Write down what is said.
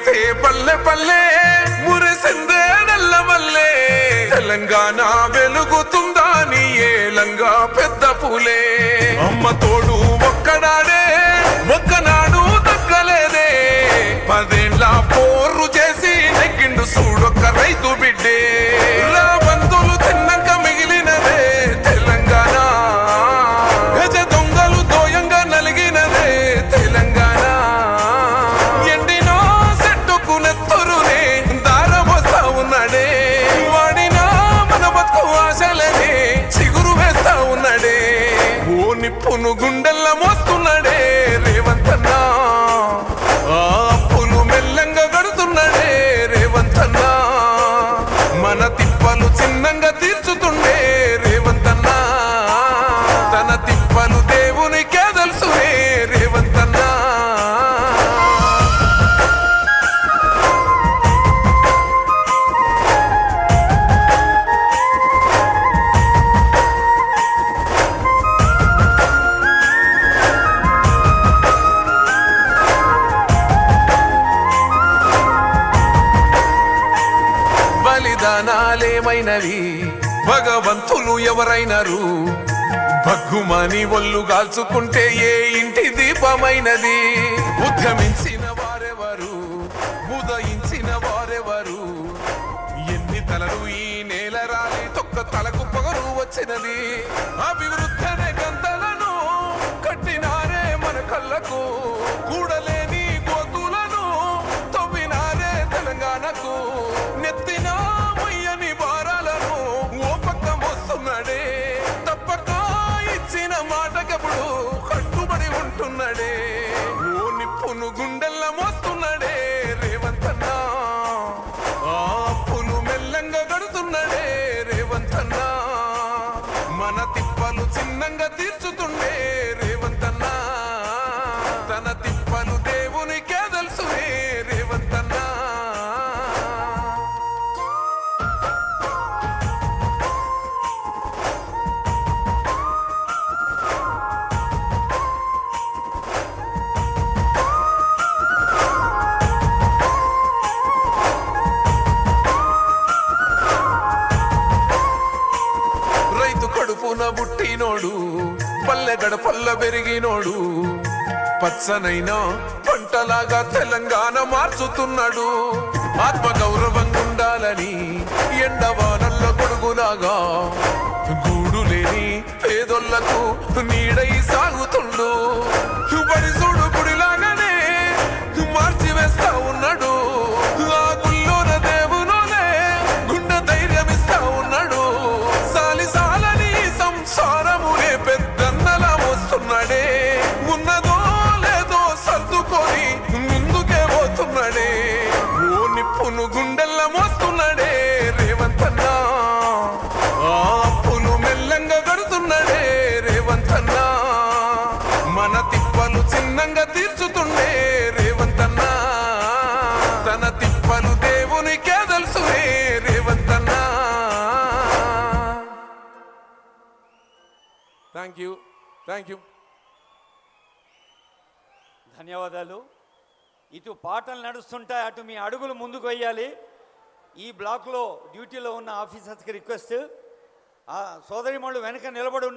మురిస్తే పల్లె పల్లె మురిసిందే నల్లమల్లే తెలంగాణ వెలుగుతుందా నీ ఏలంగా పెద్ద పూలే అమ్మ తోడు ఒక్కడాడే ఒక్కనాడు దక్కలేదే 10 ఏళ్ల పోరు చేసి నెగ్గిండు చూడొక్క రైతు బిడ్డే రాబందులు తిన్నాక మిగిలినదే తెలంగాణ గజ దొంగలు దోయంగా నలిగినదే తెలంగాణ ఎండినో సెట్టుకు నెత్తురునే దారమోస్తా ఉన్నాడే వాడినా మన బతుకు ఆశలనే చిగురు వేస్తా ఉన్నాడే ఓ నిప్పును గుండెల్ల మోస్తున్నాడే రేవంత్ అన్నా అప్పులు మెల్లంగా గడుతున్నాడే రేవంత్ అన్నా మన తిప్పలు చిన్నంగా తీర్చుతుండే రేవంత్ అన్నా తన తిప్పలు దేవునికే తెలుసునే రేవంత్ అన్నా బలిదానాలేమైనవి భగవంతులు ఎవరైనరు భగ్గుమని ఒళ్ళు గాల్చుకుంటే ఏ ఇంటి దీపమైనది ఉద్యమించిన వారెవరు ఉదయించిన వారెవరు ఎన్ని తలలు ఈ నేల రాలి తొక్క తలకు పొగరు వచ్చినది అభివృద్ధి గంతలను కట్టినారే మన కళ్ళకు కూడలేని గోతులను తవ్వినారే తెలంగాణకు నెత్తిన మొయ్యని భారాలను ఓ పక్క మోస్తున్నాడే తప్పక ఇచ్చిన మాటకప్పుడు కట్టుబడి ఉంటున్నాడే ఓ నిప్పును గుండెల్ల మోస్తున్నాడే రేవంత్ అన్నా అప్పులు మెల్లంగా గడుతున్నాడే రేవంత్ అన్నా మన తిప్పలు చిన్నంగా తీర్చుతుండే రేవంత్ అన్నా తన తిప్పలు దేవునికే తెలుసునే రేవంత్ అన్నా రైతు కడుపున బుట్టినోడు పల్లె గడపల్ల పెరిగినోడు పచ్చనైనా పంటలాగా తెలంగాణ మార్చుతున్నాడు ఆత్మగౌరవంగా ఉండాలని ఎండవానల్లో గొడుగులాగా గూడు లేని పేదోళ్లకు నీడై సాగుతుండు బడి చూడు గుడిలాగానే మార్చి వేస్తా ఉన్నాడు ఆ గుల్లోన దేవునోనే గుండె ధైర్యం ఇస్తా ఉన్నాడు సాలిసాలని సంసారమునే పెద్దన్నలా మోస్తున్నాడే ఉన్నదో లేదో సర్దుకొని ముందుకే పోతున్నాడే ఓ నిప్పును గుండెల్ల మోస్తున్నాడే రేవంత్ అన్నా అప్పులు మెల్లంగా గడుతున్నాడే రేవంత్ అన్నా మన తిప్పలు చిన్నంగా తీర్చుతుండే రేవంత్ అన్నా తన తిప్పలు దేవునికే తెలుసునే రేవంత్ అన్నా థ్యాంక్ యూ ధన్యవాదాలు. ఇటు పాటలు నడుస్తుంటాయి, అటు మీ అడుగులు ముందుకు వేయాలి. ఈ బ్లాక్లో డ్యూటీలో ఉన్న ఆఫీసర్స్కి రిక్వెస్ట్, ఆ సోదరిమణులు వెనక నిలబడి ఉన్న